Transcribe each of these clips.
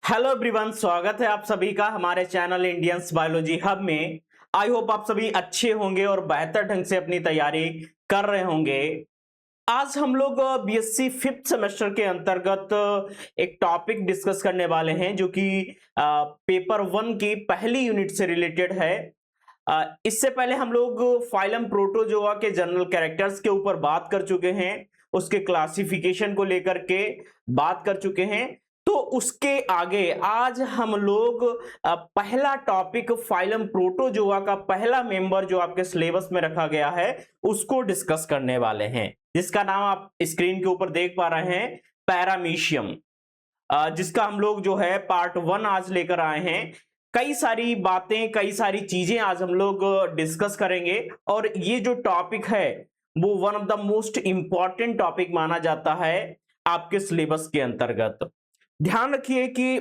Hello everyone, स्वागत है आप सभी का हमारे चैनल इंडियंस बायोलॉजी हब में। आई होप आप सभी अच्छे होंगे और बेहतर ढंग से अपनी तैयारी कर रहे होंगे। आज हम लोग बीएससी फिफ्थ सेमेस्टर के अंतर्गत एक टॉपिक डिस्कस करने वाले हैं जो कि पेपर वन की पहली यूनिट से रिलेटेड है। इससे पहले हम लोग फाइलम प्रोटोजोआ के जनरल कैरेक्टर्स के ऊपर बात कर चुके हैं, उसके क्लासिफिकेशन को लेकर के बात कर चुके हैं। तो उसके आगे आज हम लोग पहला टॉपिक फाइलम प्रोटोजोआ का पहला मेंबर जो आपके सिलेबस में रखा गया है उसको डिस्कस करने वाले हैं, जिसका नाम आप स्क्रीन के ऊपर देख पा रहे हैं, पैरामीशियम। जिसका हम लोग जो है पार्ट वन आज लेकर आए हैं। कई सारी बातें, कई सारी चीजें आज हम लोग डिस्कस करेंगे और ये जो टॉपिक है वो one of the most important topic माना जाता है आपके सिलेबस के अंतर्गत। ध्यान रखिए कि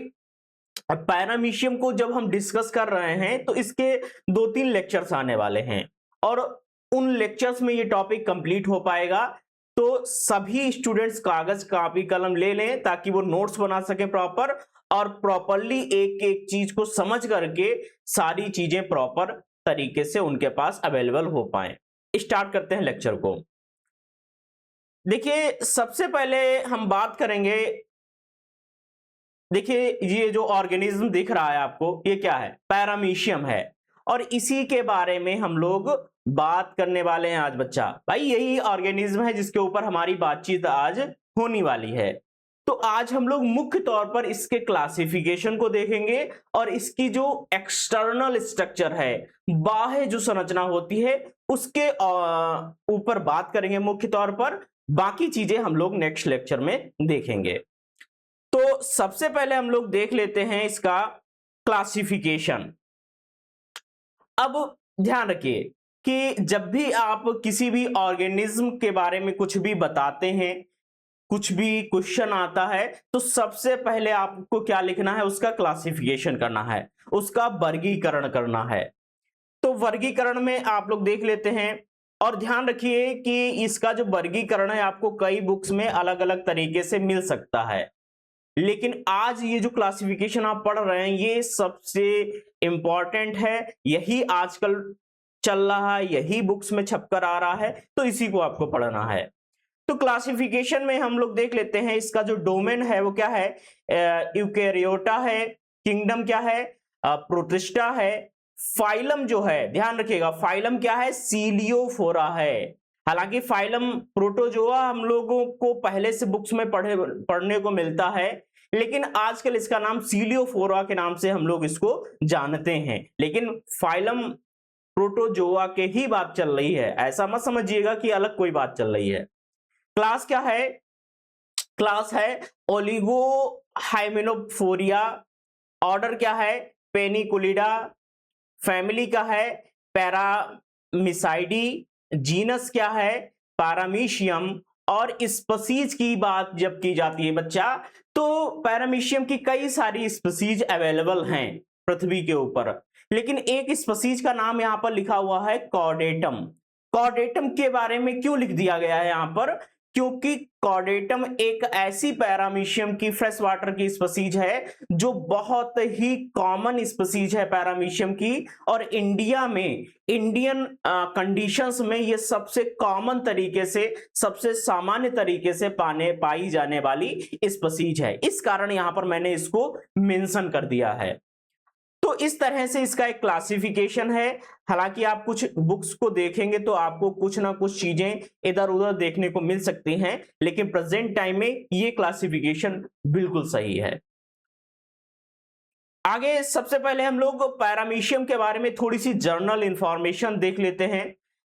पैरामीशियम को जब हम डिस्कस कर रहे हैं तो इसके 2-3 लेक्चर्स आने वाले हैं और उन लेक्चर्स में ये टॉपिक कंप्लीट हो पाएगा। तो सभी स्टूडेंट्स कागज कॉपी कलम ले लें ताकि वो नोट्स बना सके प्रॉपर और प्रॉपरली एक एक चीज को समझ करके सारी चीजें प्रॉपर तरीके से उनके पास अवेलेबल हो पाए। स्टार्ट करते हैं लेक्चर को। देखिए, सबसे पहले हम बात करेंगे। देखिए, ये जो ऑर्गेनिज्म दिख रहा है आपको, ये क्या है? पैरामीशियम है और इसी के बारे में हम लोग बात करने वाले हैं आज। बच्चा भाई, यही ऑर्गेनिज्म है जिसके ऊपर हमारी बातचीत आज होने वाली है। तो आज हम लोग मुख्य तौर पर इसके क्लासिफिकेशन को देखेंगे और इसकी जो एक्सटर्नल स्ट्रक्चर है, बाह्य जो संरचना होती है, उसके ऊपर बात करेंगे मुख्य तौर पर। बाकी चीजें हम लोग नेक्स्ट लेक्चर में देखेंगे। तो सबसे पहले हम लोग देख लेते हैं इसका क्लासिफिकेशन। अब ध्यान रखिए कि जब भी आप किसी भी ऑर्गेनिज्म के बारे में कुछ भी बताते हैं, कुछ भी क्वेश्चन आता है, तो सबसे पहले आपको क्या लिखना है? उसका क्लासिफिकेशन करना है, उसका वर्गीकरण करना है। तो वर्गीकरण में आप लोग देख लेते हैं और ध्यान रखिए कि इसका जो वर्गीकरण है आपको कई बुक्स में अलग अलग तरीके से मिल सकता है, लेकिन आज ये जो क्लासिफिकेशन आप पढ़ रहे हैं ये सबसे इंपॉर्टेंट है। यही आजकल चल रहा है, यही बुक्स में छपकर आ रहा है, तो इसी को आपको पढ़ना है। तो क्लासिफिकेशन में हम लोग देख लेते हैं इसका जो डोमेन है वो क्या है? यूकेरियोटा है, किंगडम क्या है? प्रोटिस्टा है। फाइलम जो है, ध्यान रखिएगा, फाइलम क्या है? सीलियोफोरा है। हालांकि फाइलम प्रोटोजोआ हम लोगों को पहले से बुक्स में पढ़ने को मिलता है, लेकिन आजकल इसका नाम सीलियोफोरा के नाम से हम लोग इसको जानते हैं। लेकिन फाइलम प्रोटोजोआ के ही बात चल रही है, ऐसा मत समझिएगा कि अलग कोई बात चल रही है। क्लास क्या है? क्लास है ओलिगो हाइमेनोफोरिया। ऑर्डर क्या है? पेनिकुलिडा। फैमिली का है पैरामिसाइडी। जीनस क्या है? पैरामीशियम। और स्पीसीज की बात जब की जाती है बच्चा, तो पैरामीशियम की कई सारी स्पीसीज अवेलेबल हैं पृथ्वी के ऊपर, लेकिन एक स्पीसीज का नाम यहां पर लिखा हुआ है कॉर्डेटम। कॉर्डेटम के बारे में क्यों लिख दिया गया है यहां पर? क्योंकि कॉर्डेटम एक ऐसी पैरामीशियम की फ्रेश वाटर की स्पीसीज है जो बहुत ही कॉमन स्पीसीज है पैरामीशियम की, और इंडिया में, इंडियन कंडीशंस में ये सबसे कॉमन तरीके से, सबसे सामान्य तरीके से पाई जाने वाली स्पीसीज है। इस कारण यहां पर मैंने इसको मेंशन कर दिया है। तो इस तरह से इसका एक क्लासिफिकेशन है। हालांकि आप कुछ बुक्स को देखेंगे तो आपको कुछ ना कुछ चीजें इधर उधर देखने को मिल सकती हैं, लेकिन प्रेजेंट टाइम में ये क्लासिफिकेशन बिल्कुल सही है। आगे सबसे पहले हम लोग पैरामीशियम के बारे में थोड़ी सी जर्नल इंफॉर्मेशन देख लेते हैं।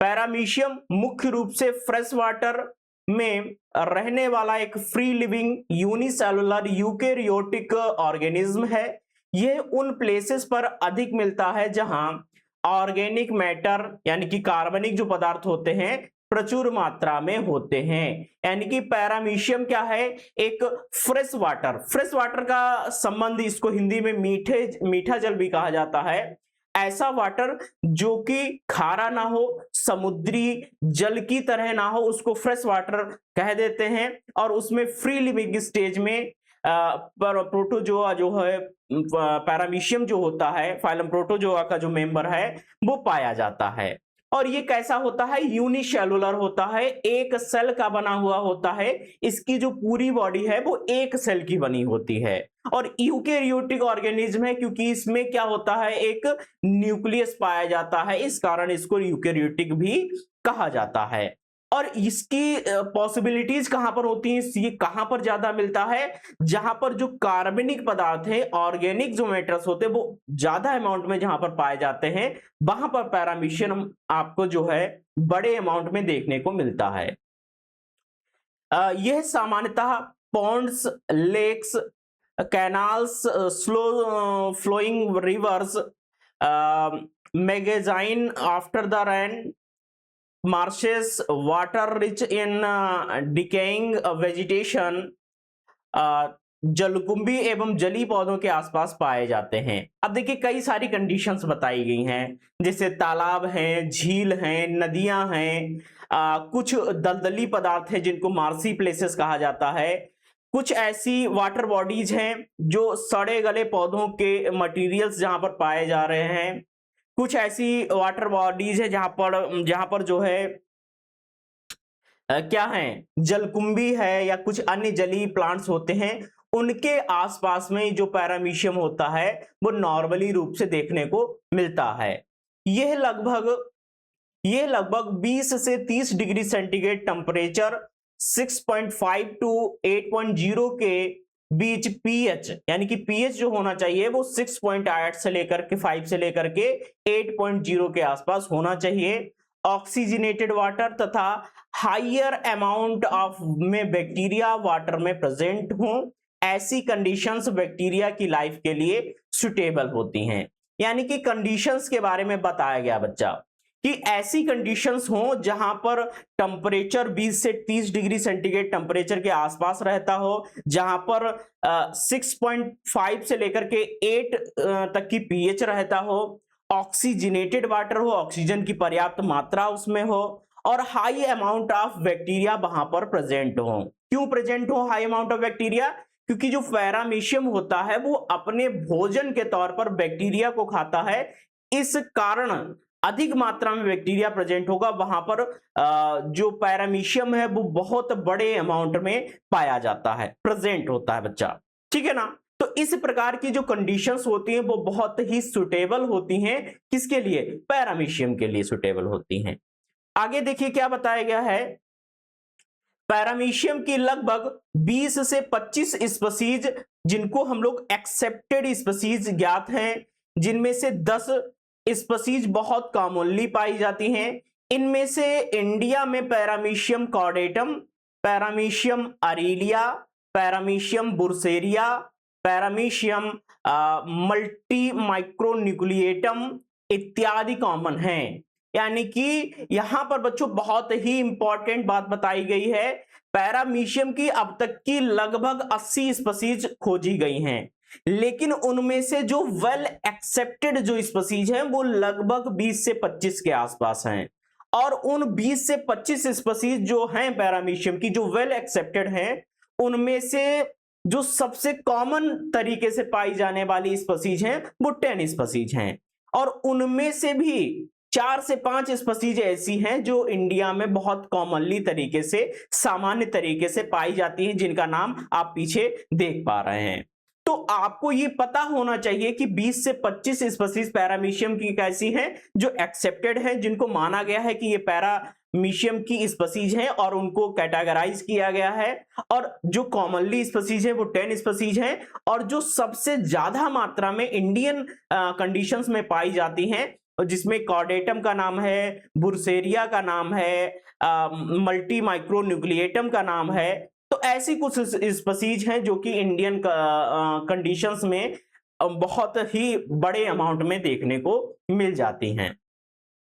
पैरामीशियम मुख्य रूप से फ्रेश वाटर में रहने वाला एक free living unicellular eukaryotic organism है। यह उन प्लेसेस पर अधिक मिलता है जहां ऑर्गेनिक मैटर यानी कि कार्बनिक जो पदार्थ होते हैं प्रचुर मात्रा में होते हैं। यानी कि पैरामीशियम क्या है? एक फ्रेश वाटर का संबंध, इसको हिंदी में मीठा जल भी कहा जाता है। ऐसा वाटर जो कि खारा ना हो, समुद्री जल की तरह ना हो, उसको फ्रेश वाटर कह देते हैं। और उसमें फ्री लिविंग स्टेज में प्रोटोजोआ जो है, पैरामीशियम जो होता है, फाइलम प्रोटोजोआ का जो मेंबर है वो पाया जाता है। और ये कैसा होता है? यूनिसेलुलर होता है, एक सेल का बना हुआ होता है। इसकी जो पूरी बॉडी है वो एक सेल की बनी होती है। और यूकेरियोटिक ऑर्गेनिज्म है क्योंकि इसमें क्या होता है, एक न्यूक्लियस पाया जाता है, इस कारण इसको यूकेरियोटिक भी कहा जाता है। और इसकी पॉसिबिलिटीज कहां पर होती हैं, ये कहां पर ज्यादा मिलता है? जहां पर जो कार्बनिक पदार्थ है, ऑर्गेनिक जो मैटर्स होते हैं वो ज्यादा अमाउंट में जहां पर पाए जाते हैं, वहां पर पैरामीशियम आपको जो है बड़े अमाउंट में देखने को मिलता है। यह सामान्यतः ponds, lakes, canals, slow flowing rivers, magazine after the rain, marshes, water rich in decaying vegetation, जलकुंभी एवं जली पौधों के आसपास पाए जाते हैं। अब देखिए कई सारी कंडीशंस बताई गई हैं, जैसे तालाब हैं, झील हैं, नदियां हैं, कुछ दलदली पदार्थ हैं जिनको मार्सी प्लेसेस कहा जाता है, कुछ ऐसी वाटर बॉडीज हैं जो सड़े गले पौधों के मटेरियल्स जहां पर पाए जा रहे हैं, कुछ ऐसी वाटर बॉडीज है जहां पर जो है क्या है, जलकुंभी है या कुछ अन्य जलीय प्लांट्स होते हैं, उनके आसपास में जो पैरामीशियम होता है वो नॉर्मली रूप से देखने को मिलता है। यह लगभग 20 से 30 डिग्री सेंटीग्रेड टेम्परेचर, 6.5 टू 8.0 के बीच पीएच, यानी कि पीएच जो होना चाहिए वो 6.8 से लेकर के 5 से लेकर के 8.0 के आसपास होना चाहिए। ऑक्सीजनेटेड वाटर तथा हायर अमाउंट ऑफ में बैक्टीरिया वाटर में प्रेजेंट हो, ऐसी कंडीशंस बैक्टीरिया की लाइफ के लिए सुटेबल होती हैं। यानी कि कंडीशंस के बारे में बताया गया बच्चा कि ऐसी कंडीशंस हो जहां पर टेम्परेचर 20 से 30 डिग्री सेंटीग्रेड टेम्परेचर के आसपास रहता हो, जहां पर 6.5 से लेकर के 8 तक की पीएच रहता हो, ऑक्सीजनेटेड वाटर हो, ऑक्सीजन की पर्याप्त मात्रा उसमें हो, और हाई अमाउंट ऑफ बैक्टीरिया वहां पर प्रेजेंट हो। क्यों प्रेजेंट हो हाई अमाउंट ऑफ बैक्टीरिया? क्योंकि जो पैरामीशियम होता है वो अपने भोजन के तौर पर बैक्टीरिया को खाता है, इस कारण अधिक मात्रा में बैक्टीरिया प्रेजेंट होगा वहां पर। जो पैरामीशियम है वो बहुत बड़े अमाउंट में पाया जाता है, प्रेजेंट होता है बच्चा, ठीक है ना। तो इस प्रकार की जो कंडीशंस होती हैं वो बहुत ही सुटेबल होती हैं, किसके लिए? पैरामीशियम के लिए सुटेबल होती हैं। आगे देखिए क्या बताया गया है, पैरामीशियम की लगभग 20 से 25 स्पीसीज जिनको हम लोग एक्सेप्टेड स्पीसीज ज्ञात हैं, जिनमें से 10 स्पीसीज बहुत कॉमनली पाई जाती हैं। इनमें से इंडिया में paramecium caudatum, paramecium aurelia, paramecium bursaria, paramecium multi micronucleatum इत्यादि कॉमन हैं। यानी कि यहां पर बच्चों बहुत ही इंपॉर्टेंट बात बताई गई है, पैरामीशियम की अब तक की लगभग 80 स्पीसीज खोजी गई हैं, लेकिन उनमें से जो वेल एक्सेप्टेड जो स्पीसीज हैं वो लगभग 20 से 25 के आसपास हैं। और उन 20 से 25 स्पीसीज जो हैं पैरामीशियम की, जो वेल एक्सेप्टेड हैं, उनमें से जो सबसे कॉमन तरीके से पाई जाने वाली स्पीसीज हैं वो 10 स्पीसीज हैं। और उनमें से भी 4 से 5 स्पीसीज ऐसी हैं जो इंडिया में बहुत कॉमनली तरीके से, सामान्य तरीके से पाई जाती हैं, जिनका नाम आप पीछे देख पा रहे हैं। तो आपको ये पता होना चाहिए कि 20 से 25 स्पीसीज पैरामीशियम की कैसी हैं जो एक्सेप्टेड हैं, जिनको माना गया है कि ये पैरामीशियम की स्पीसीज हैं और उनको कैटेगराइज किया गया है। और जो कॉमनली स्पीसीज है वो 10 स्पीसीज हैं, और जो सबसे ज्यादा मात्रा में इंडियन कंडीशंस में पाई जाती हैं, जिसमें कॉर्डेटम का नाम है, बुरसेरिया का नाम है, मल्टी माइक्रोन्यूक्लिएटम का नाम है। तो ऐसी कुछ स्पीसीज हैं जो कि इंडियन कंडीशंस में बहुत ही बड़े अमाउंट में देखने को मिल जाती हैं।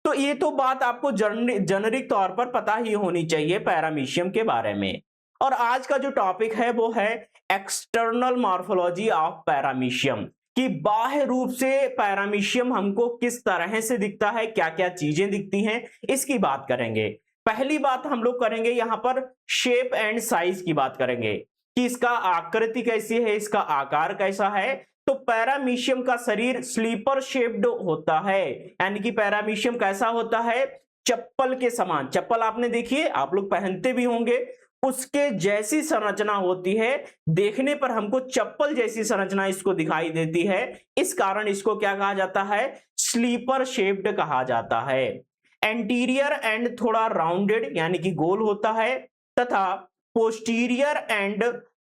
तो ये तो बात आपको जेनरिक तौर पर पता ही होनी चाहिए पैरामीशियम के बारे में। और आज का जो टॉपिक है वो है एक्सटर्नल मॉर्फोलॉजी ऑफ पैरामीशियम, कि बाह्य रूप से पैरामीशियम हमको किस तरह से दिखता है, क्या क्या चीजें दिखती हैं, इसकी बात करेंगे। पहली बात हम लोग करेंगे यहां पर शेप एंड साइज की बात करेंगे कि इसका आकृति कैसी है, इसका आकार कैसा है। तो पैरामीशियम का शरीर स्लीपर शेप्ड होता है, यानी कि पैरामीशियम कैसा होता है, चप्पल के समान। चप्पल आपने देखिए, आप लोग पहनते भी होंगे, उसके जैसी संरचना होती है। देखने पर हमको चप्पल जैसी संरचना इसको दिखाई देती है, इस कारण इसको क्या कहा जाता है, स्लीपर शेप्ड कहा जाता है। एंटीरियर एंड थोड़ा राउंडेड यानी कि गोल होता है, तथा पोस्टीरियर एंड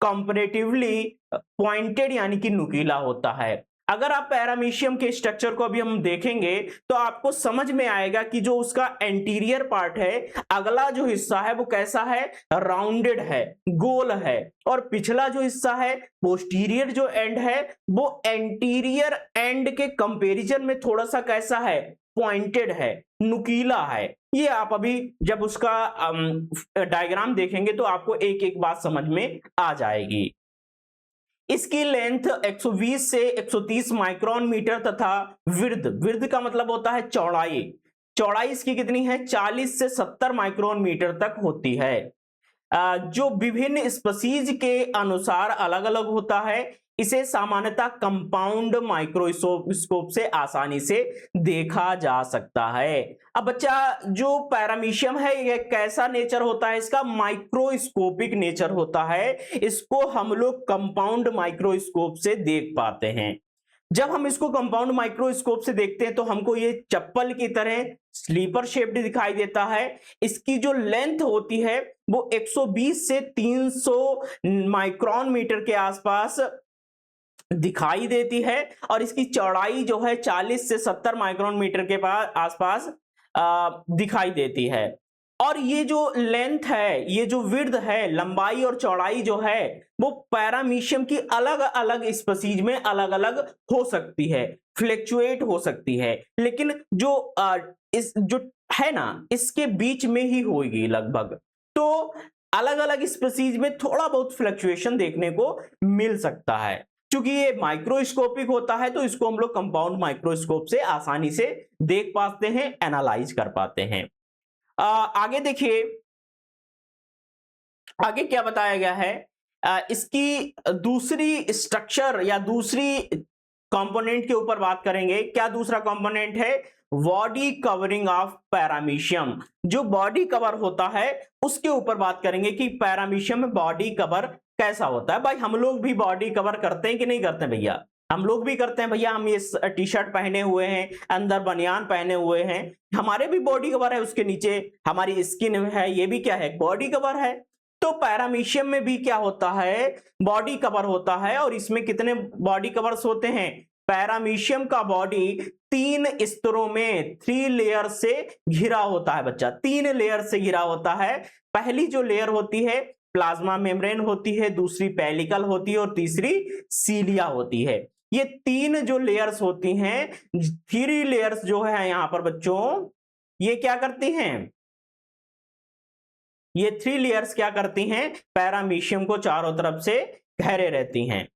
कंपैरेटिवली पॉइंटेड यानी कि नुकीला होता है। अगर आप पैरामीशियम के स्ट्रक्चर को अभी हम देखेंगे तो आपको समझ में आएगा कि जो उसका एंटीरियर पार्ट है, अगला जो हिस्सा है वो कैसा है, राउंडेड है, गोल है, और पिछला जो हिस्सा है, पोस्टीरियर जो एंड है, वो एंटीरियर एंड के कंपैरिजन में थोड़ा सा कैसा है, पॉइंटेड है, नुकीला है। ये आप अभी जब उसका डायग्राम देखेंगे तो आपको एक एक बात समझ में आ जाएगी। इसकी लेंथ 120 से 130 माइक्रोन मीटर तथा विड्थ का मतलब होता है चौड़ाई। चौड़ाई इसकी कितनी है, 40 से 70 माइक्रोन मीटर तक होती है। जो विभिन्न स्पीशीज के अनुसार अलग अलग होता है। इसे सामान्यतः कंपाउंड माइक्रोस्कोप से आसानी से देखा जा सकता है। अब बच्चा, जो पैरामीशियम है ये कैसा नेचर होता है, इसका माइक्रोस्कोपिक नेचर होता है। इसको हम लोग कंपाउंड माइक्रोस्कोप से देख पाते हैं। जब हम इसको कंपाउंड माइक्रोस्कोप से देखते हैं तो हमको ये चप्पल की तरह स्लीपर शेप्ड दिखाई देता है। इसकी जो लेंथ होती है वो 120 से 300 माइक्रोन मीटर के आसपास दिखाई देती है, और इसकी चौड़ाई जो है 40 से 70 माइक्रोन मीटर के आसपास दिखाई देती है। और ये जो लेंथ है, ये जो विड्थ है, लंबाई और चौड़ाई जो है, वो पैरामीशियम की अलग अलग स्पीशीज में अलग अलग हो सकती है, फ्लक्चुएट हो सकती है, लेकिन जो इस जो है ना, इसके बीच में ही होगी लगभग। तो अलग अलग स्पीशीज में थोड़ा बहुत फ्लक्चुएशन देखने को मिल सकता है। क्योंकि ये माइक्रोस्कोपिक होता है तो इसको हम लोग कंपाउंड माइक्रोस्कोप से आसानी से देख पाते हैं, एनालाइज कर पाते हैं। आगे देखिए, आगे क्या बताया गया है, इसकी दूसरी स्ट्रक्चर या दूसरी कंपोनेंट के ऊपर बात करेंगे। क्या दूसरा कंपोनेंट है, बॉडी कवरिंग ऑफ पैरामीशियम। जो बॉडी कवर होता है उसके ऊपर बात करेंगे कि पैरामीशियम में बॉडी कवर कैसा होता है। भाई हम लोग भी बॉडी कवर करते हैं कि नहीं करते भैया, हम लोग भी करते हैं भैया। हम ये टी शर्ट पहने हुए हैं, अंदर बनियान पहने हुए हैं, हमारे भी बॉडी कवर है, उसके नीचे हमारी स्किन है, ये भी क्या है, बॉडी कवर है। तो पैरामीशियम में भी क्या होता है, बॉडी कवर होता है। और इसमें कितने बॉडी कवर्स होते हैं, पैरामीशियम का बॉडी 3 स्तरों में 3 लेयर से घिरा होता है बच्चा, 3 लेयर से घिरा होता है। पहली जो लेयर होती है प्लाज्मा मेम्ब्रेन होती है, दूसरी पेलिकल होती है और तीसरी सीलिया होती है। ये 3 जो लेयर्स होती हैं, 3 लेयर्स जो है यहां पर बच्चों, ये क्या करती हैं, ये 3 लेयर्स क्या करती हैं, पैरामीशियम को चारों तरफ से घेरे रहती हैं।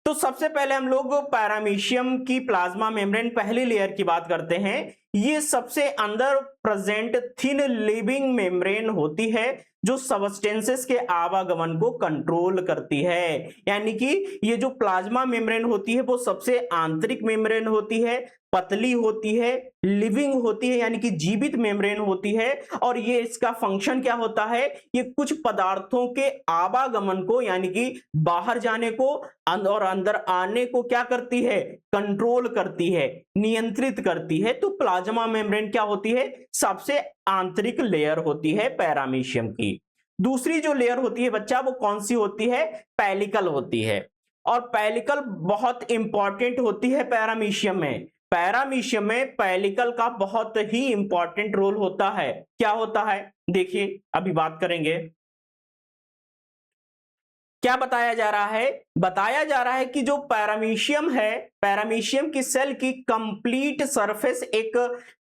तो सबसे पहले हम लोग पैरामीशियम की प्लाज्मा मेम्ब्रेन पहली लेयर की बात करते हैं। ये सबसे अंदर प्रेजेंट थिन लिविंग मेम्ब्रेन होती है जो सबस्टेंसेस के आवागमन को कंट्रोल करती है। यानी कि ये जो प्लाज्मा मेम्ब्रेन होती है वो सबसे आंतरिक मेम्ब्रेन होती है, पतली होती है, लिविंग होती है यानी कि जीवित मेम्ब्रेन होती है। और ये इसका फंक्शन क्या होता है, ये कुछ पदार्थों के आवागमन को यानी कि बाहर जाने को और अंदर आने को क्या करती है, कंट्रोल करती है, नियंत्रित करती है। तो प्लाज्मा मेम्ब्रेन क्या होती है, सबसे आंतरिक लेयर होती है पैरामीशियम की। दूसरी जो लेयर होती है बच्चा वो कौन सी होती है, पेलिकल होती है। और पेलिकल बहुत इंपॉर्टेंट होती है पैरामीशियम में। पैरामीशियम में पेलिकल का बहुत ही इंपॉर्टेंट रोल होता है। क्या होता है, देखिए अभी बात करेंगे। क्या बताया जा रहा है, बताया जा रहा है कि जो पैरामीशियम है, पैरामीशियम की सेल की कंप्लीट सरफेस एक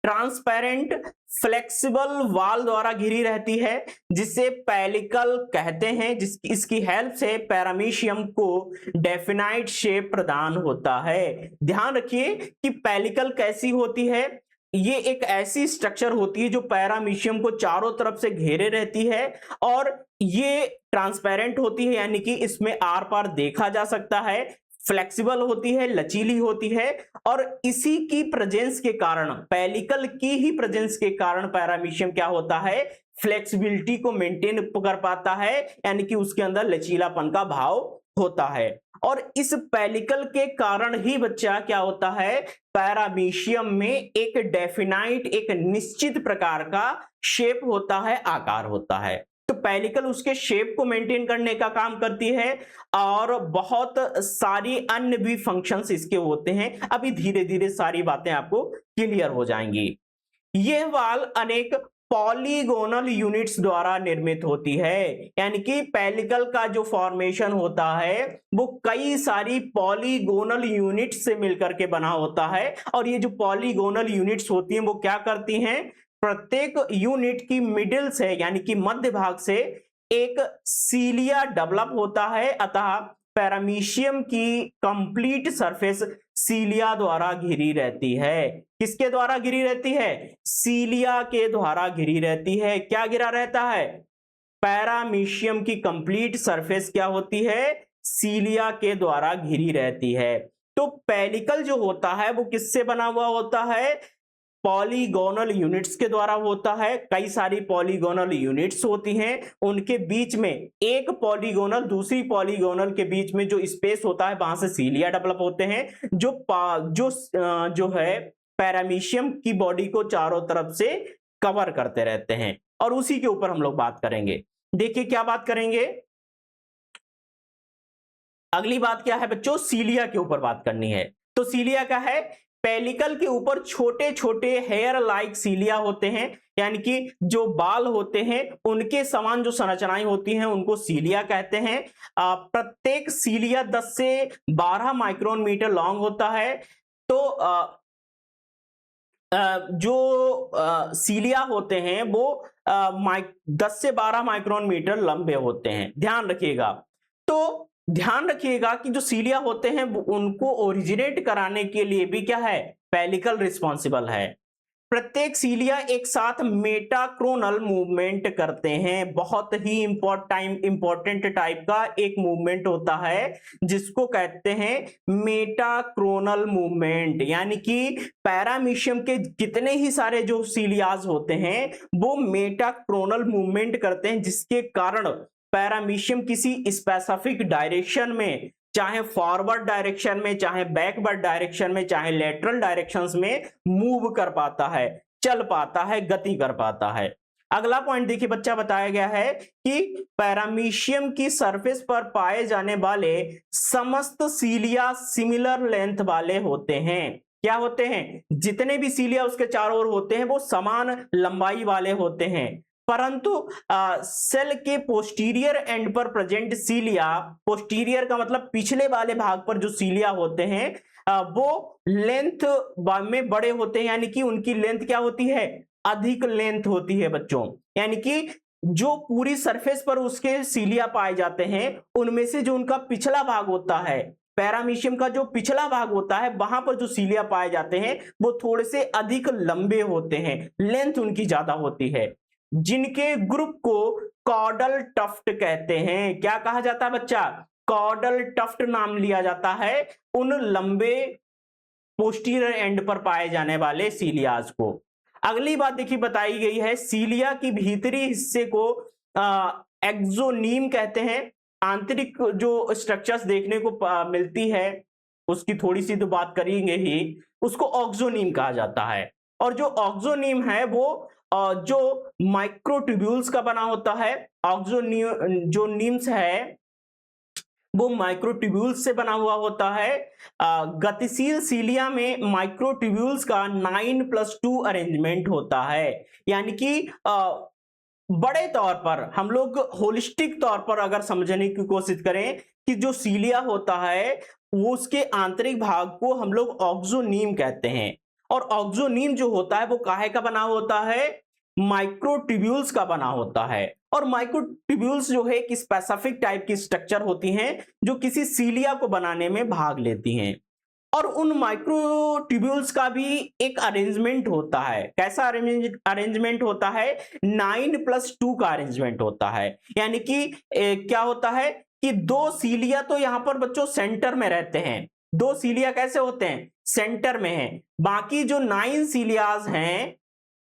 ट्रांसपेरेंट फ्लेक्सिबल वॉल द्वारा घिरी रहती है जिसे पेलिकल कहते हैं। इसकी हेल्प से पैरामीशियम को डेफिनाइट शेप प्रदान होता है। ध्यान रखिए कि पेलिकल कैसी होती है, ये एक ऐसी स्ट्रक्चर होती है जो पैरामीशियम को चारों तरफ से घेरे रहती है और ये ट्रांसपेरेंट होती है, यानी कि इसमें आर पार देखा जा सकता है, फ्लेक्सिबल होती है, लचीली होती है और इसी की प्रेजेंस के कारण, पेलिकल की ही प्रेजेंस के कारण पैरामीशियम क्या होता है, फ्लेक्सिबिलिटी को मेंटेन कर पाता है, यानी कि उसके अंदर लचीलापन का भाव होता है। और इस पेलिकल के कारण ही बच्चा क्या होता है, पैरामीशियम में एक डेफिनाइट, एक निश्चित प्रकार का शेप होता है, आकार होता है। तो पेलिकल उसके शेप को मेंटेन करने का काम करती है और बहुत सारी अन्य भी फंक्शंस इसके होते हैं। अभी धीरे धीरे सारी बातें आपको क्लियर हो जाएंगी। यह वाल अनेक पॉलीगोनल यूनिट्स द्वारा निर्मित होती है, यानी कि पेलिकल का जो फॉर्मेशन होता है वो कई सारी पॉलीगोनल यूनिट्स से मिलकर के बना होता है और ये जो पॉलीगोनल यूनिट्स होती हैं वो क्या करती हैं, प्रत्येक यूनिट की मिडिल से यानी कि मध्य भाग से एक सीलिया डेवलप होता है। अतः पैरामीशियम की कंप्लीट सरफेस सीलिया द्वारा घिरी रहती है। किसके द्वारा घिरी रहती है, सीलिया के द्वारा घिरी रहती है। क्या घिरा रहता है, पैरामीशियम की कंप्लीट सरफेस क्या होती है, सीलिया के द्वारा घिरी रहती है। तो पेलिकल जो होता है वो किससे बना हुआ होता है, पॉलीगोनल यूनिट्स के द्वारा होता है। कई सारी पॉलीगोनल यूनिट्स होती हैं, उनके बीच में एक पॉलीगोनल दूसरी पॉलीगोनल के बीच में जो स्पेस होता है वहां से सीलिया डेवलप होते हैं जो है पैरामीशियम की बॉडी को चारों तरफ से कवर करते रहते हैं और उसी के ऊपर हम लोग बात करेंगे। देखिए क्या बात करेंगे, अगली बात क्या है बच्चों, सीलिया के ऊपर बात करनी है। तो सीलिया क्या है, पेलिकल के ऊपर छोटे छोटे हेयर लाइक सीलिया होते हैं, यानी कि जो बाल होते हैं उनके समान जो संरचनाएं होती हैं उनको सीलिया कहते हैं। प्रत्येक सीलिया 10 से 12 माइक्रोन मीटर लॉन्ग होता है। तो जो सीलिया होते हैं वो 10 से 12 माइक्रोन मीटर लंबे होते हैं, ध्यान रखिएगा। तो ध्यान रखिएगा कि जो सीलिया होते हैं उनको ओरिजिनेट कराने के लिए भी क्या है, पेलिकल रिस्पॉन्सिबल है। प्रत्येक सीलिया एक साथ मेटाक्रोनल मूवमेंट करते हैं। बहुत ही इंपॉर्टेंट टाइप का एक मूवमेंट होता है जिसको कहते हैं मेटाक्रोनल मूवमेंट, यानी कि पैरामीशियम के जितने ही सारे जो सीलियाज होते हैं वो मेटाक्रोनल मूवमेंट करते हैं, जिसके कारण पैरामीशियम किसी स्पेसिफिक डायरेक्शन में, चाहे फॉरवर्ड डायरेक्शन में, चाहे बैकवर्ड डायरेक्शन में, चाहे लेटरल डायरेक्शंस में मूव कर पाता है, चल पाता है, गति कर पाता है। अगला पॉइंट देखिए बच्चा, बताया गया है कि पैरामीशियम की सरफेस पर पाए जाने वाले समस्त सीलिया सिमिलर लेंथ वाले होते हैं। क्या होते हैं, जितने भी सीलिया उसके चारों ओर होते हैं वो समान लंबाई वाले होते हैं, परंतु सेल के पोस्टीरियर एंड पर प्रेजेंट सीलिया, पोस्टीरियर का मतलब पिछले वाले भाग पर जो सीलिया होते हैं वो लेंथ में बड़े होते हैं, यानी कि उनकी लेंथ क्या होती है, अधिक लेंथ होती है बच्चों। यानी कि जो पूरी सरफेस पर उसके सीलिया पाए जाते हैं उनमें से जो उनका पिछला भाग होता है, पैरामीशियम का जो पिछला भाग होता है वहां पर जो सीलिया पाए जाते हैं वो थोड़े से अधिक लंबे होते हैं, लेंथ उनकी ज्यादा होती है, जिनके ग्रुप को कॉर्डल टफ्ट कहते हैं। क्या कहा जाता है बच्चा, कॉर्डल टफ्ट नाम लिया जाता है उन लंबे पोस्टीरियर एंड पर पाए जाने वाले सीलियाज को। अगली बात देखिए बताई गई है, सीलिया की भीतरी हिस्से को एक्सोनीम कहते हैं। आंतरिक जो स्ट्रक्चर्स देखने को मिलती है उसकी थोड़ी सी तो बात करेंगे ही, उसको ऑक्सोनीम कहा जाता है। और जो ऑक्सोनीम है वो जो माइक्रोट्यूब्यूल्स का बना होता है। जो नीम्स है वो माइक्रोट्यूब्यूल्स से बना हुआ होता है। गतिशील सीलिया में माइक्रोट्यूब्यूल्स का 9+2 अरेंजमेंट होता है, यानी कि बड़े तौर पर हम लोग होलिस्टिक तौर पर अगर समझने की कोशिश करें कि जो सीलिया होता है वो उसके आंतरिक भाग को हम लोग ऑक्सोनीम कहते हैं। और ऑक्सोनीम जो होता है वो काहे का बना होता है, माइक्रोट्यूब्यूल्स का बना होता है। और माइक्रोट्यूब्यूल्स जो है एक स्पेसिफिक टाइप की स्ट्रक्चर होती हैं जो किसी सीलिया को बनाने में भाग लेती हैं। और उन माइक्रोट्यूब्यूल्स का भी एक अरेंजमेंट होता है। कैसा अरेंजमेंट होता है? 9+2 का अरेंजमेंट होता है। यानी कि क्या होता है कि दो सीलिया तो यहां पर बच्चों सेंटर में रहते हैं। दो सीलिया कैसे होते हैं? सेंटर में है। बाकी जो 9 सीलियाज हैं,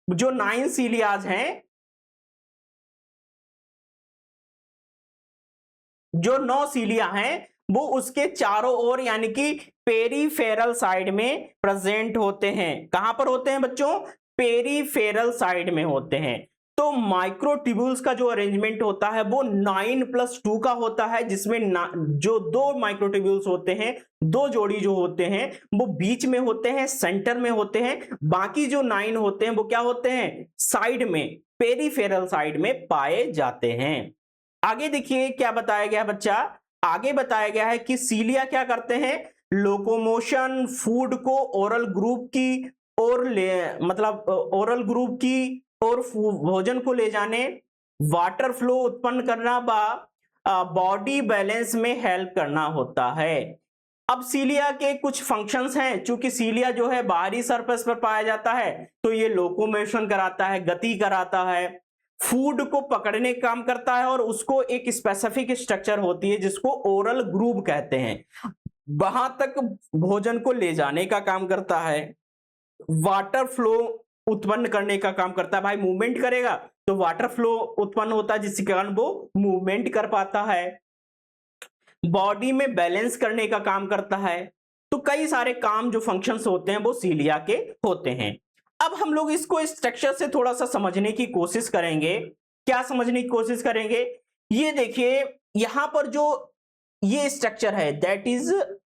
जो 9 सीलियाज हैं, जो 9 सीलिया हैं, वो उसके चारों ओर यानी कि पेरीफेरल साइड में प्रेजेंट होते हैं। कहां पर होते हैं बच्चों? पेरीफेरल साइड में होते हैं। तो माइक्रोट्यूब्यूल्स का जो अरेंजमेंट होता है वो 9+2 का होता है, जिसमें जो दो माइक्रोट्यूब्यूल्स होते हैं, दो जोड़ी जो होते हैं वो बीच में होते हैं, सेंटर में होते हैं। बाकी जो 9 होते हैं वो क्या होते हैं? साइड में, पेरीफेरल साइड में पाए जाते हैं। आगे देखिए क्या बताया गया बच्चा। आगे बताया गया है कि सीलिया क्या करते हैं? लोकोमोशन, फूड को ओरल ग्रुप की और ले, मतलब ओरल ग्रुप की और भोजन को ले जाने, वाटर फ्लो उत्पन्न करना, बॉडी बैलेंस में हेल्प करना होता है। अब सीलिया के कुछ फंक्शंस हैं। चूंकि सीलिया जो है बाहरी सरफेस पर पाया जाता है, तो ये लोकोमोशन कराता है, गति कराता है, फूड को पकड़ने का काम करता है, और उसको एक स्पेसिफिक स्ट्रक्चर होती है जिसको ओरल ग्रूव कहते हैं, वहां तक भोजन को ले जाने का काम करता है, वाटर फ्लो उत्पन्न करने का काम करता है। भाई मूवमेंट करेगा तो वाटर फ्लो उत्पन्न होता है, जिसके कारण वो मूवमेंट कर पाता है, बॉडी में बैलेंस करने का काम करता है। तो कई सारे काम जो फंक्शंस होते हैं वो सीलिया के होते हैं। अब हम लोग इसको स्ट्रक्चर से थोड़ा सा समझने की कोशिश करेंगे। क्या समझने की कोशिश करेंगे? ये देखिए यहां पर जो ये स्ट्रक्चर है दैट इज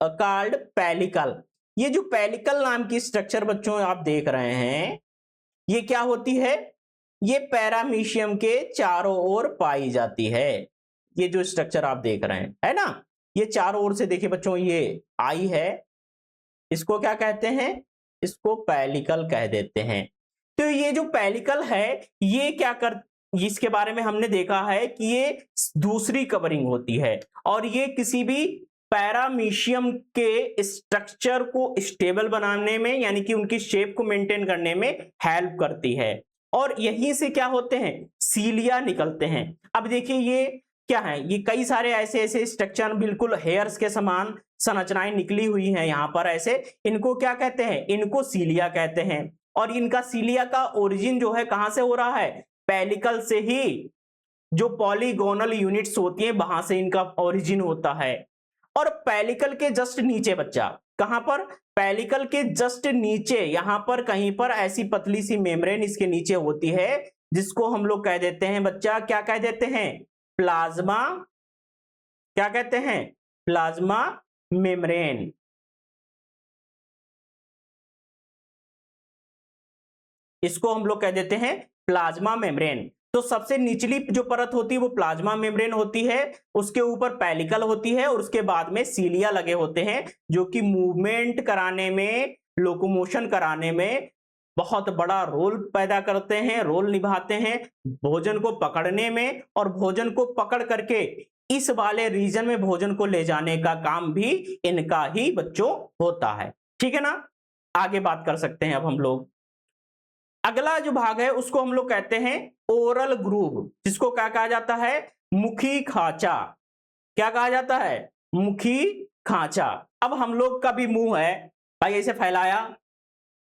कॉल्ड पेलिकल। ये जो पेलिकल नाम की स्ट्रक्चर बच्चों आप देख रहे हैं, ये क्या होती है? ये पैरामीशियम के चारों ओर पाई जाती है। ये जो स्ट्रक्चर आप देख रहे हैं, है ना, ये चारों ओर से देखिए बच्चों, ये आई है, इसको क्या कहते हैं? इसको पेलिकल कह देते हैं। तो ये जो पेलिकल है, ये क्या कर, इसके बारे में हमने देखा है कि ये दूसरी कवरिंग होती है, और ये किसी भी पैरामीशियम के स्ट्रक्चर को स्टेबल बनाने में, यानी कि उनकी शेप को मेंटेन करने में हेल्प करती है। और यहीं से क्या होते हैं? सीलिया निकलते हैं। अब देखिए ये क्या है? ये कई सारे ऐसे ऐसे स्ट्रक्चर, बिल्कुल हेयर्स के समान संरचनाएं निकली हुई हैं यहां पर ऐसे। इनको क्या कहते हैं? इनको सीलिया कहते हैं। और इनका सीलिया का ओरिजिन जो है कहां से हो रहा है? पेलिकल से ही। जो पॉलीगोनल यूनिट्स होती हैं वहां से इनका ओरिजिन होता है। और पेलिकल के जस्ट नीचे बच्चा, कहां पर? पेलिकल के जस्ट नीचे यहां पर कहीं पर ऐसी पतली सी मेम्ब्रेन इसके नीचे होती है, जिसको हम लोग कह देते हैं बच्चा, क्या कह देते हैं? प्लाज्मा। क्या कहते हैं? Plasma membrane. इसको हम लोग कह देते हैं प्लाज्मा मेम्ब्रेन। तो सबसे निचली जो परत होती है वो प्लाज्मा मेम्ब्रेन होती है, उसके ऊपर पेलिकल होती है, और उसके बाद में सीलिया लगे होते हैं, जो कि मूवमेंट कराने में, लोकोमोशन कराने में बहुत बड़ा रोल पैदा करते हैं, रोल निभाते हैं, भोजन को पकड़ने में, और भोजन को पकड़ करके इस वाले रीजन में भोजन को ले जाने का काम भी इनका ही बच्चों होता है। ठीक है ना? आगे बात कर सकते हैं अब हम लोग। अगला जो भाग है उसको हम लोग कहते हैं ओरल ग्रूव, जिसको क्या कहा जाता है? मुखी खांचा। क्या कहा जाता है? मुखी खांचा। अब हम लोग का भी मुंह है भाई, ऐसे फैलाया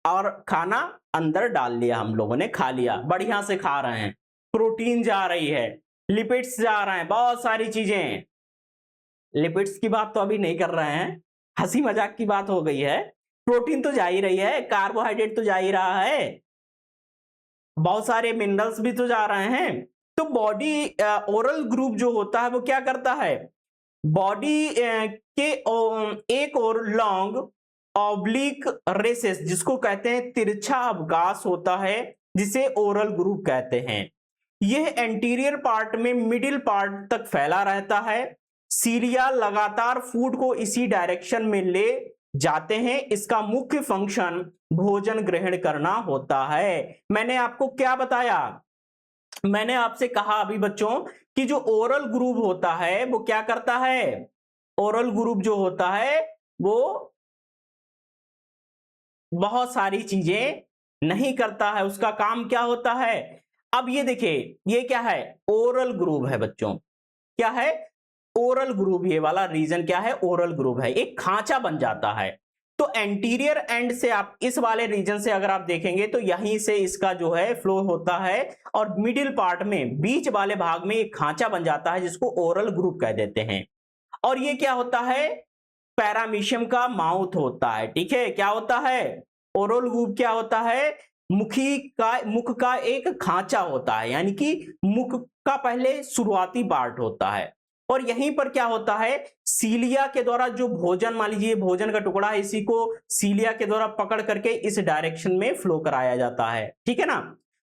और खाना अंदर डाल लिया, हम लोगों ने खा लिया, बढ़िया से खा रहे हैं, प्रोटीन जा रही है, लिपिड्स जा रहे हैं, बहुत सारी चीजें। लिपिड्स की बात तो अभी नहीं कर रहे हैं, हंसी मजाक की बात हो गई है। प्रोटीन तो जा ही रही है, कार्बोहाइड्रेट तो जा ही रहा है, बहुत सारे मिनरल्स भी तो जा रहे हैं। तो बॉडी ओरल ग्रुप जो होता है वो क्या करता है? बॉडी के एक और लॉन्ग ऑब्लिक रेसेस, जिसको कहते हैं तिरछा अवकाश होता है, जिसे ओरल ग्रुप कहते हैं। यह एंटीरियर पार्ट में मिडिल पार्ट तक फैला रहता है। सीलिया लगातार फूड को इसी डायरेक्शन में ले जाते हैं। इसका मुख्य फंक्शन भोजन ग्रहण करना होता है। मैंने आपको क्या बताया? मैंने आपसे कहा अभी बच्चों कि जो ओरल ग्रुप होता है वो क्या करता है? ओरल ग्रुप जो होता है वो बहुत सारी चीजें नहीं करता है, उसका काम क्या होता है। अब ये देखिए, ये क्या है, ओरल ग्रूव है बच्चों, क्या है, ओरल ग्रूव। ये वाला रीजन क्या है, ओरल ग्रूव है, एक खांचा बन जाता है। तो एंटीरियर एंड से आप इस वाले रीजन से अगर आप देखेंगे तो यहीं से इसका जो है फ्लो होता है, और मिडिल पार्ट में बीच वाले भाग में एक खांचा बन जाता है जिसको ओरल ग्रूव कह देते हैं। और ये क्या होता है, पैरामीशियम का माउथ होता है। ठीक है, क्या होता है, ओरल ग्रूव क्या होता है, मुख का एक खांचा होता है, यानी कि मुख का पहले शुरुआती पार्ट होता है। और यहीं पर क्या होता है, सीलिया के द्वारा जो भोजन, मान लीजिए भोजन का टुकड़ा है, इसी को सीलिया के द्वारा पकड़ करके इस डायरेक्शन में फ्लो कराया जाता है। ठीक है ना,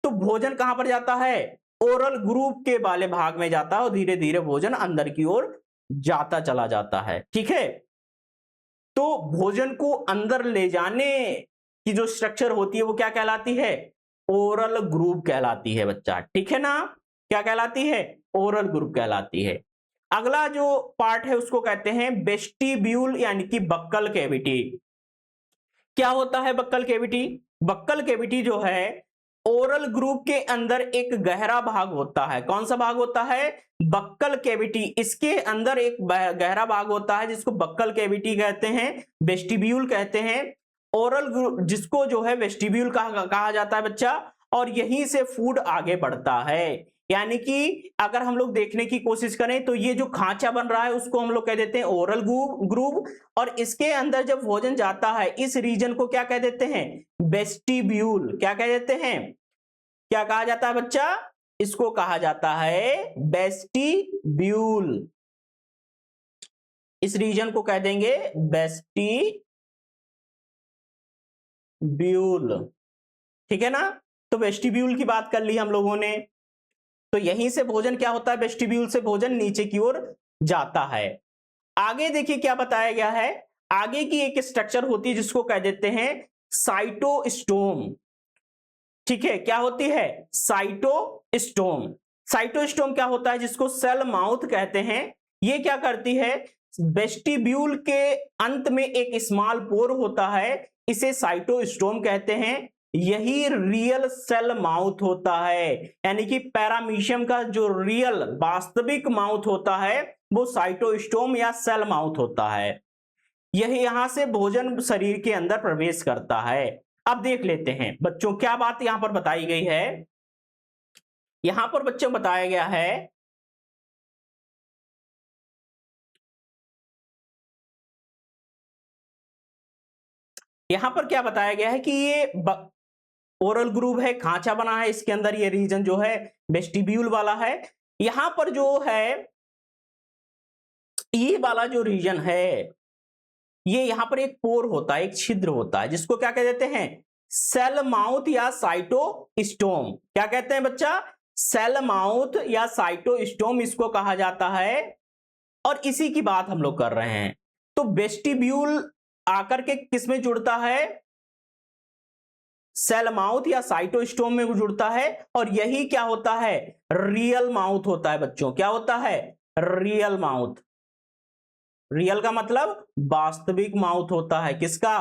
तो भोजन कहां पर जाता है, ओरल ग्रूव के वाले भाग में जाता है, और धीरे धीरे भोजन अंदर की ओर जाता चला जाता है। ठीक है, तो भोजन को अंदर ले जाने की जो स्ट्रक्चर होती है वो क्या कहलाती है, ओरल ग्रूव कहलाती है बच्चा। ठीक है ना, क्या कहलाती है, ओरल ग्रूव कहलाती है। अगला जो पार्ट है उसको कहते हैं वेस्टिब्यूल, यानी कि बक्कल कैविटी। क्या होता है बक्कल कैविटी, बक्कल कैविटी जो है ओरल ग्रूव के अंदर एक गहरा भाग होता है। कौन सा भाग होता है, बक्कल कैविटी, इसके अंदर एक गहरा भाग होता है जिसको बक्कल कैविटी कहते हैं, वेस्टिब्यूल कहते हैं। ओरल ग्रूव जिसको जो है वेस्टिब्यूल कहा जाता है बच्चा, और यहीं से फूड आगे बढ़ता है। यानी कि अगर हम लोग देखने की कोशिश करें तो ये जो खांचा बन रहा है उसको हम लोग कह देते हैं ओरल ग्रूव, और इसके अंदर जब भोजन जाता है इस रीजन को क्या कह देते हैं, वेस्टिब्यूल। क्या कह देते हैं, क्या कहा जाता है बच्चा, इसको कहा जाता है वेस्टिब्यूल। इस रीजन को कह देंगे वेस्टिब्यूल। ठीक है ना, तो वेस्टिब्यूल की बात कर ली हम लोगों ने। तो यहीं से भोजन क्या होता है, वेस्टिब्यूल से भोजन नीचे की ओर जाता है। आगे देखिए क्या बताया गया है, आगे की एक स्ट्रक्चर होती है जिसको कह देते हैं साइटोस्टोम। ठीक है, क्या होती है, साइटोस्टोम। साइटोस्टोम क्या होता है, जिसको सेल माउथ कहते हैं। ये क्या करती है, वेस्टिब्यूल के अंत में एक स्मॉल पोर होता है, इसे साइटोस्टोम कहते हैं। यही रियल सेल माउथ होता है, यानी कि पैरामीशियम का जो रियल वास्तविक माउथ होता है वो साइटोस्टोम या सेल माउथ होता है। यही यहां से भोजन शरीर के अंदर प्रवेश करता है। अब देख लेते हैं बच्चों क्या बात यहां पर बताई गई है। यहां पर बच्चों बताया गया है यहां पर क्या बताया गया है कि ये ओरल ग्रूव है, खांचा बना है, इसके अंदर ये रीजन जो है वेस्टिब्यूल वाला है। यहां पर जो है ये वाला जो रीजन है, ये यहां पर एक पोर होता है, एक छिद्र होता है, जिसको क्या कह देते हैं, सेल माउथ या साइटोस्टोम। क्या कहते हैं बच्चा, सेल माउथ या साइटोस्टोम इसको कहा जाता है। और इसी की बात हम लोग कर रहे हैं। तो वेस्टिब्यूल आकर के किसमें जुड़ता है, सेल माउथ या साइटोस्टोम में जुड़ता है, और यही क्या होता है, रियल माउथ होता है बच्चों। क्या होता है, रियल माउथ। रियल का मतलब वास्तविक माउथ होता है, किसका,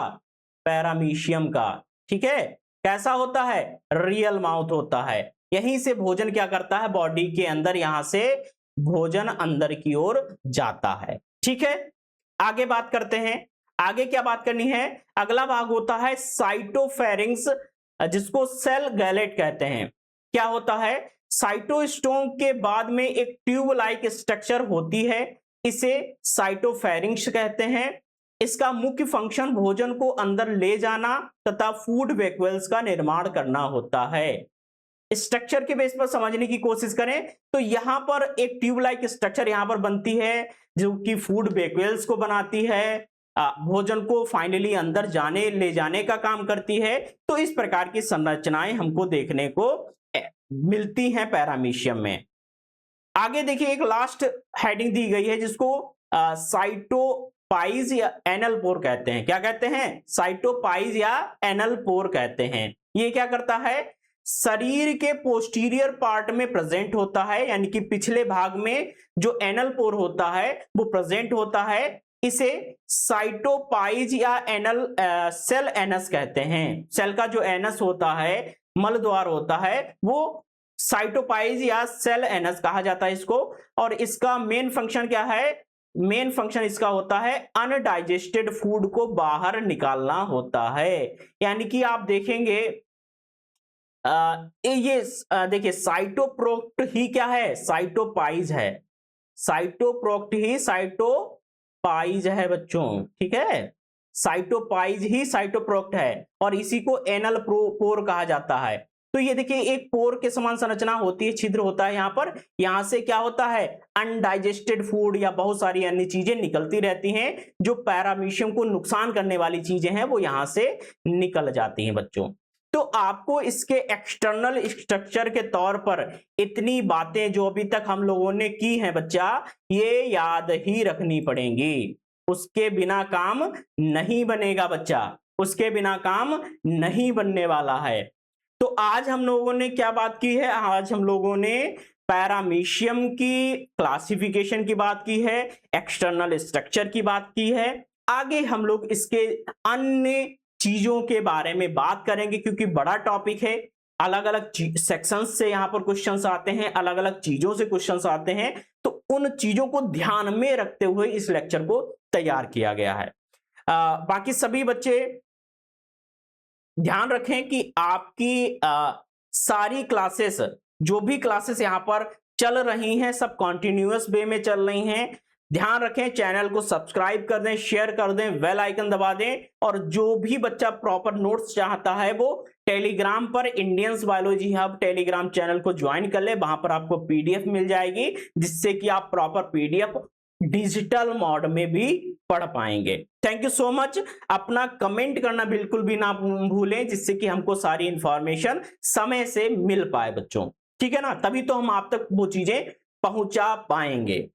पैरामीशियम का। ठीक है, कैसा होता है, रियल माउथ होता है। यहीं से भोजन क्या करता है, बॉडी के अंदर यहां से भोजन अंदर की ओर जाता है। ठीक है, आगे बात करते हैं। आगे क्या बात करनी है, अगला भाग होता है साइटोफेरिंक्स, जिसको सेल गैलेट कहते हैं। क्या होता है, साइटोस्टोम के बाद में एक ट्यूब लाइक स्ट्रक्चर होती है, इसे साइटोफेरिंक्स कहते हैं। इसका मुख्य फंक्शन भोजन को अंदर ले जाना तथा फूड वैक्यूल्स का निर्माण करना होता है। स्ट्रक्चर के बेस पर समझने की कोशिश करें तो यहां पर एक ट्यूब लाइक स्ट्रक्चर यहां पर बनती है जो कि फूड वैक्यूल्स को बनाती है, भोजन को फाइनली अंदर ले जाने का काम करती है। तो इस प्रकार की संरचनाएं हमको देखने को मिलती हैं पैरामीशियम में। आगे देखिए एक लास्ट हेडिंग दी गई है जिसको साइटोपाइज या एनल पोर कहते हैं। क्या कहते हैं, साइटोपाइज या एनल पोर कहते हैं। ये क्या करता है, शरीर के पोस्टीरियर पार्ट में प्रेजेंट होता है, यानी कि पिछले भाग में जो एनल पोर होता है वो प्रेजेंट होता है। इसे साइटोपाइज या एनल सेल एनस कहते हैं। सेल का जो एनस होता है, मल द्वार होता है, वो साइटोपाइज या सेल एनस कहा जाता है इसको। और इसका मेन फंक्शन क्या है? मेन फंक्शन इसका होता है अनडाइजेस्टेड फूड को बाहर निकालना होता है। यानी कि आप देखेंगे देखिए साइटोप्रोक्ट ही क्या है? साइटोपाइज है। साइटोप्रोक्ट ही साइटोपाइज है बच्चों, ठीक है। साइटोपाइज ही साइटोप्रोक्ट है और इसी को एनल पोर कहा जाता है। तो ये देखिए एक पोर के समान संरचना होती है, छिद्र होता है यहाँ पर। यहां से क्या होता है? अनडाइजेस्टेड फूड या बहुत सारी अन्य चीजें निकलती रहती हैं, जो पैरामीशियम को नुकसान करने वाली चीजें हैं वो यहां से निकल जाती हैं बच्चों। तो आपको इसके एक्सटर्नल स्ट्रक्चर के तौर पर इतनी बातें जो अभी तक हम लोगों ने की हैं बच्चा, ये याद ही रखनी पड़ेंगी। उसके बिना काम नहीं बनेगा बच्चा, उसके बिना काम नहीं बनने वाला है। तो आज हम लोगों ने क्या बात की है? आज हम लोगों ने पैरामीशियम की क्लासिफिकेशन की बात की है, एक्सटर्नल स्ट्रक्चर की बात की है। आगे हम लोग इसके अन्य चीजों के बारे में बात करेंगे, क्योंकि बड़ा टॉपिक है। अलग अलग सेक्शंस से यहाँ पर क्वेश्चंस आते हैं, अलग अलग चीजों से क्वेश्चंस आते हैं, तो उन चीजों को ध्यान में रखते हुए इस लेक्चर को तैयार किया गया है। बाकी सभी बच्चे ध्यान रखें कि आपकी सारी क्लासेस, जो भी क्लासेस यहाँ पर चल रही हैं, सब कॉन्टिन्यूअस वे में चल रही हैं। ध्यान रखें, चैनल को सब्सक्राइब कर दें, शेयर कर दें, बेल आइकन दबा दें। और जो भी बच्चा प्रॉपर नोट्स चाहता है वो टेलीग्राम पर Indians biology hub Telegram channel को ज्वाइन कर ले। वहां पर आपको पीडीएफ मिल जाएगी, जिससे कि आप प्रॉपर पीडीएफ डिजिटल मोड में भी पढ़ पाएंगे। Thank you so much. अपना कमेंट करना बिल्कुल भी ना भूलें, जिससे कि हमको सारी इंफॉर्मेशन समय से मिल पाए बच्चों, ठीक है ना। तभी तो हम आप तक वो चीजें पहुंचा पाएंगे।